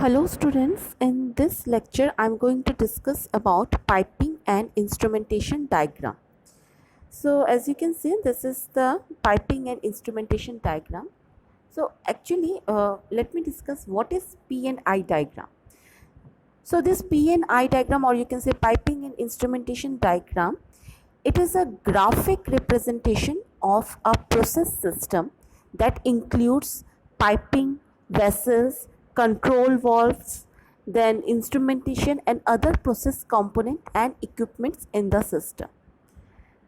Hello students, in this lecture I am going to discuss about piping and instrumentation diagram. So as you can see, this is the piping and instrumentation diagram. So actually let me discuss what is P and I diagram. So this P and I diagram, or you can say piping and instrumentation diagram, it is a graphic representation of a process system that includes piping, vessels, control valves, then instrumentation and other process component and equipments in the system.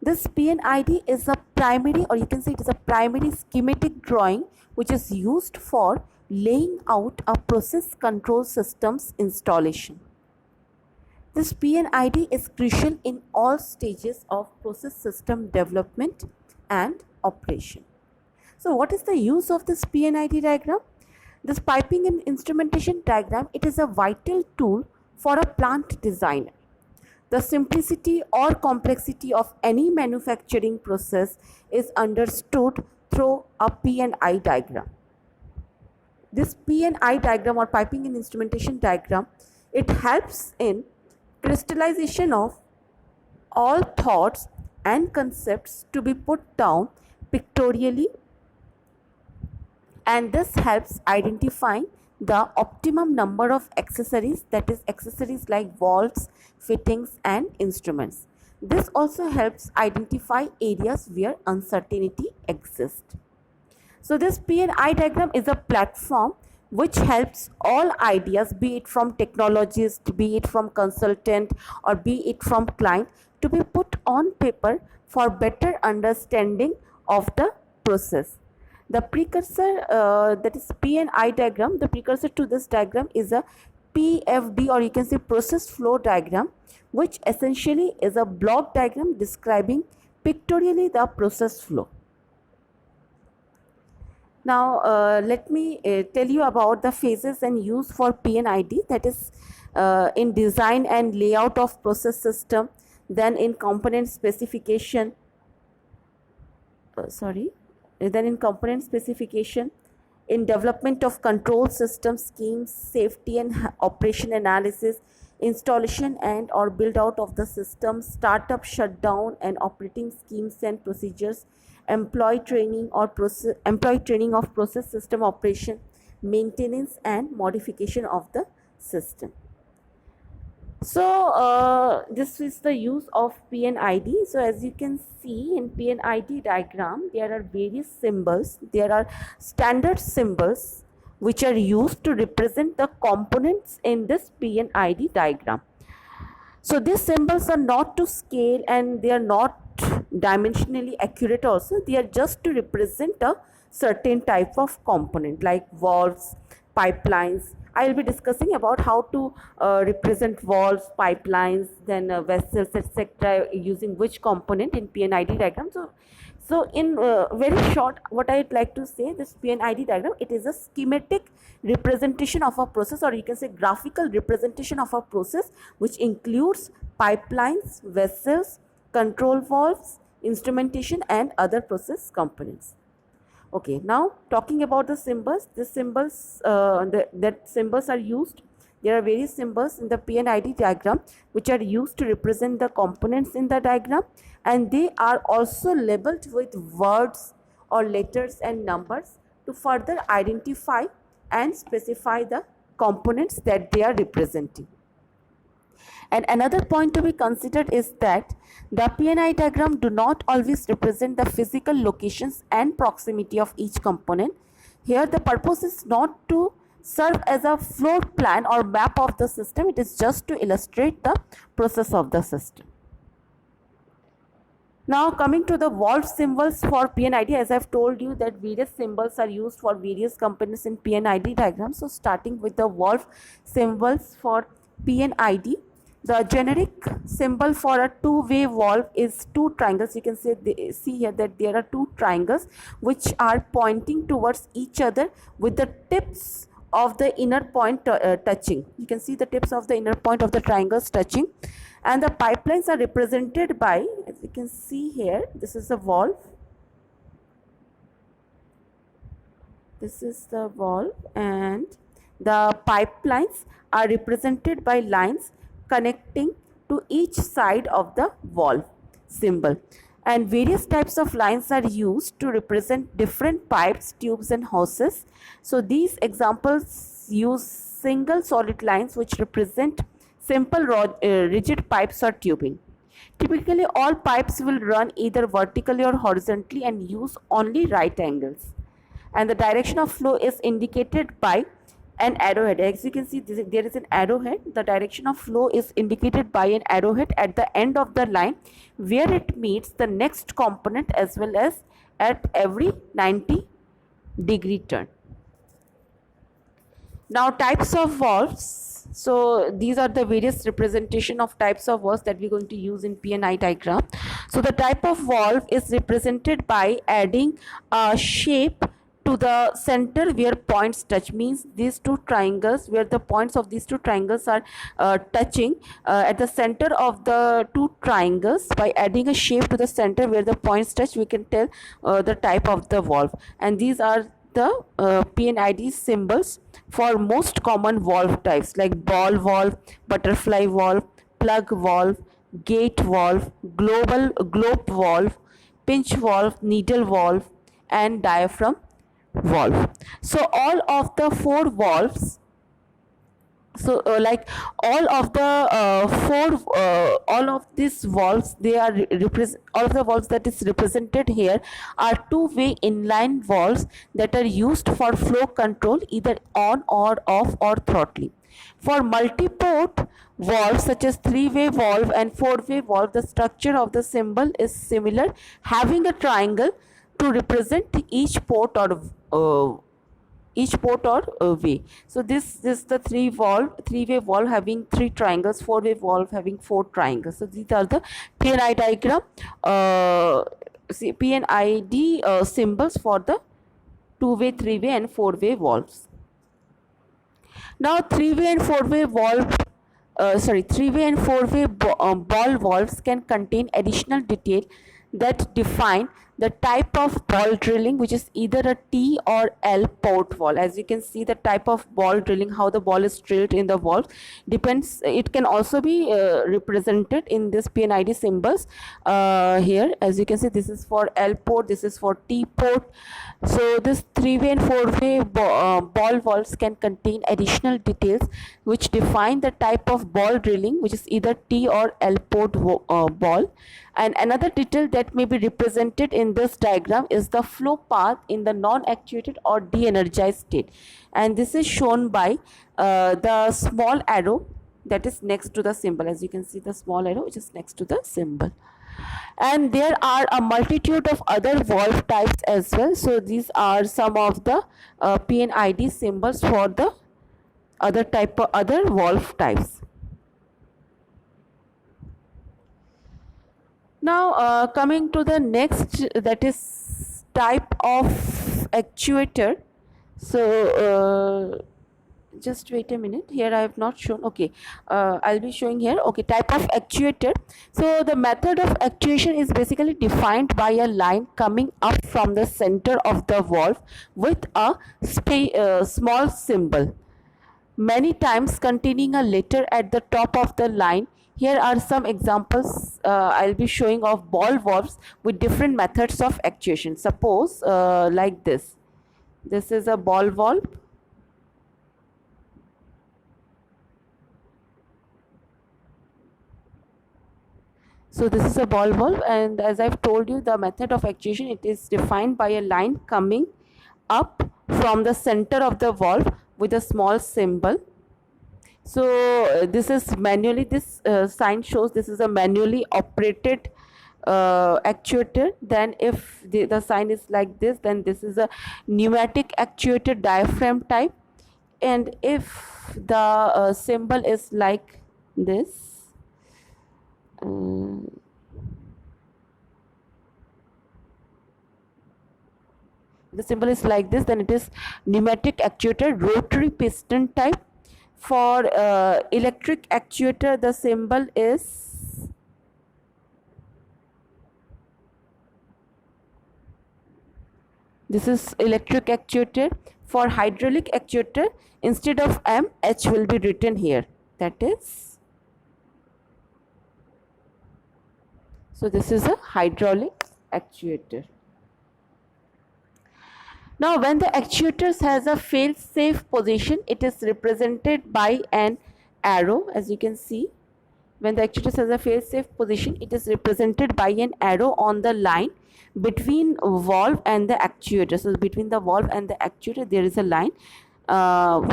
This PNID is a primary, or you can say it is a primary schematic drawing which is used for laying out a process control system's installation. This PNID is crucial in all stages of process system development and operation. So what is the use of this PNID diagram? This piping and instrumentation diagram, it is a vital tool for a plant designer. The simplicity or complexity of any manufacturing process is understood through a P&I diagram. This P&I diagram, or piping and instrumentation diagram, it helps in crystallization of all thoughts and concepts to be put down pictorially, and this helps identifying the optimum number of accessories, that is accessories like valves, fittings and instruments. This also helps identify areas where uncertainty exists. So this P&I diagram is a platform which helps all ideas, be it from technologist, be it from consultant or be it from client, to be put on paper for better understanding of the process. The precursor, that is P&I diagram, the precursor to this diagram is a PFD, or you can say process flow diagram, which essentially is a block diagram describing pictorially the process flow. Now let me tell you about the phases and use for PNID, that is in design and layout of process system, then in component specification, then in component specification, in development of control system schemes, safety and operation analysis, installation and or build out of the system, startup, shutdown and operating schemes and procedures, employee training of process system operation, maintenance and modification of the system. So this is the use of PNID. So as you can see in PNID diagram, there are various symbols. There are standard symbols which are used to represent the components in this PNID diagram. So these symbols are not to scale and they are not dimensionally accurate also. They are just to represent a certain type of component like valves, pipelines. I will be discussing about how to represent valves, pipelines, then vessels, etc. using which component in PNID diagram. So in very short, what I would like to say, this PNID diagram, it is a schematic representation of a process, or you can say graphical representation of a process, which includes pipelines, vessels, control valves, instrumentation and other process components. Okay, now talking about the symbols, the symbols that symbols are used. There are various symbols in the PNID diagram which are used to represent the components in the diagram, and they are also labeled with words or letters and numbers to further identify and specify the components that they are representing. And another point to be considered is that the PNI diagram do not always represent the physical locations and proximity of each component. Here the purpose is not to serve as a floor plan or map of the system. It is just to illustrate the process of the system. Now coming to the valve symbols for PNID, as I have told you that various symbols are used for various components in PNID diagram. So starting with the valve symbols for PNID, the generic symbol for a two-way valve is two triangles. You can see here that there are two triangles which are pointing towards each other with the tips of the inner point touching. You can see the tips of the inner point of the triangles touching, and the pipelines are represented by, as you can see here, this is a valve. This is the valve, and The pipelines are represented by lines connecting to each side of the valve symbol, and various types of lines are used to represent different pipes, tubes and hoses. So these examples use single solid lines which represent simple rigid pipes or tubing. Typically all pipes will run either vertically or horizontally and use only right angles, and the direction of flow is indicated by an arrowhead. As you can see, there is an arrowhead. The direction of flow is indicated by an arrowhead at the end of the line where it meets the next component, as well as at every 90-degree turn. Now types of valves. So these are the various representation of types of valves that we're going to use in P&I diagram. So the type of valve is represented by adding a shape to the center where points touch, means these two triangles where the points of these two triangles are touching at the center of the two triangles. By adding a shape to the center where the points touch, we can tell the type of the valve, and these are the P&ID symbols for most common valve types like ball valve, butterfly valve, plug valve, gate valve, globe valve, pinch valve, needle valve and diaphragm valve. So all of the four valves, so like all of the all of these valves, they are all of the valves that is represented here are two-way inline valves that are used for flow control, either on or off or throttling. For multi-port valves such as three-way valve and four-way valve, the structure of the symbol is similar, having a triangle to represent each port or way. So this is the three-way valve having three triangles, four-way valve having four triangles. So these are the P&I diagram, P&ID symbols for the two-way, three-way and four-way valves. Now three-way and four-way ball valves can contain additional detail that define the type of ball drilling, which is either a T or L port valve. As you can see, the type of ball drilling, how the ball is drilled in the valve depends. It can also be represented in this P&ID symbols here. As you can see, this is for L port, this is for T port. So this three-way and four-way ball valves can contain additional details which define the type of ball drilling, which is either T or L port ball. And another detail that may be represented in this diagram is the flow path in the non-actuated or de-energized state, and this is shown by the small arrow that is next to the symbol. As you can see, the small arrow which is next to the symbol. And there are a multitude of other valve types as well. So these are some of the P&ID symbols for the other valve types. Now coming to the next, that is type of actuator. So just wait a minute, here I have not shown. Okay, I'll be showing here. Okay, type of actuator. So the method of actuation is basically defined by a line coming up from the center of the valve with a small symbol, many times containing a letter at the top of the line. Here are some examples I'll be showing of ball valves with different methods of actuation. Suppose like this. This is a ball valve. So this is a ball valve, and as I've told you, the method of actuation, it is defined by a line coming up from the center of the valve with a small symbol. So this is manually, this sign shows this is a manually operated actuator. Then if the sign is like this, then this is a pneumatic actuator diaphragm type. And if the symbol is like this, the symbol is like this, then it is pneumatic actuator rotary piston type. For electric actuator, the symbol is this is electric actuator. For hydraulic actuator, instead of M, H will be written here. That is, so this is a hydraulic actuator. Now, when the actuator has a fail-safe position, it is represented by an arrow, as you can see. When the actuator has a fail-safe position, it is represented by an arrow on the line between valve and the actuator. So between the valve and the actuator, there is a line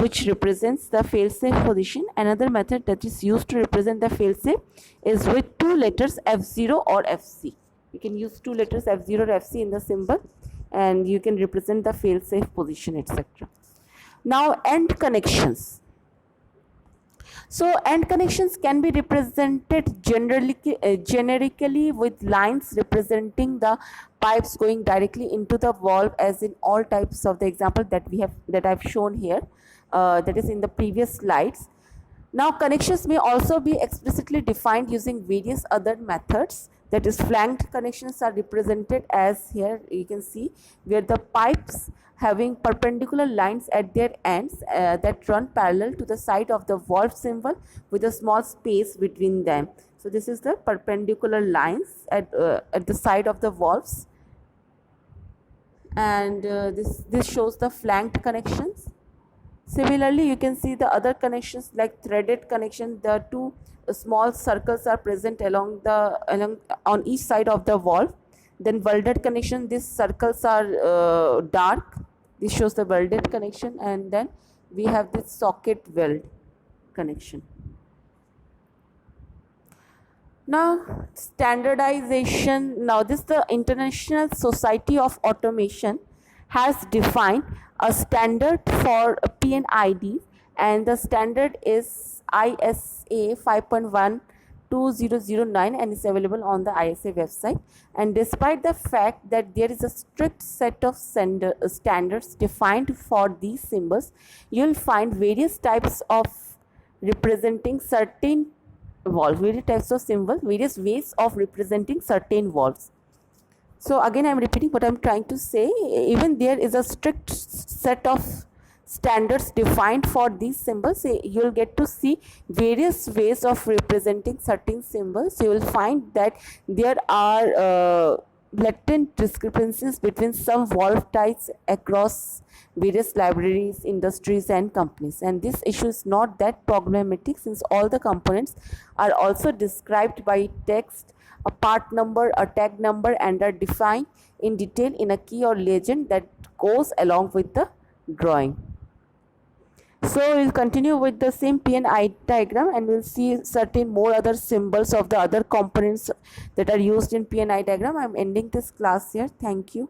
which represents the fail-safe position. Another method that is used to represent the fail-safe is with two letters F0 or FC. You can use two letters F0 or FC in the symbol, and you can represent the fail-safe position, etc. Now, end connections. So end connections can be represented generically with lines representing the pipes going directly into the valve, as in all types of the example that I've shown here, that is in the previous slides. Now, connections may also be explicitly defined using various other methods. That is, flanked connections are represented as here you can see, where the pipes having perpendicular lines at their ends that run parallel to the side of the valve symbol with a small space between them. So this is the perpendicular lines at the side of the valves, and this shows the flanked connections. Similarly, you can see the other connections like threaded connection. The two small circles are present along on each side of the valve. Then welded connection, these circles are dark. This shows the welded connection, and then we have this socket weld connection. Now, standardization. Now, the International Society of Automation has defined a standard for P&ID, and the standard is ISA 5.1/2009 and is available on the ISA website. And despite the fact that there is a strict set of standards defined for these symbols, you will find various types of representing certain valves, various types of symbols, various ways of representing certain valves. So again, I am repeating what I am trying to say. Even there is a strict set of standards defined for these symbols. You will get to see various ways of representing certain symbols. You will find that there are blatant discrepancies between some valve types across various libraries, industries and companies, and this issue is not that problematic since all the components are also described by text, a part number, a tag number, and are defined in detail in a key or legend that goes along with the drawing. So we'll continue with the same P&ID diagram, and we'll see certain more other symbols of the other components that are used in P&ID diagram. I'm ending this class here. Thank you.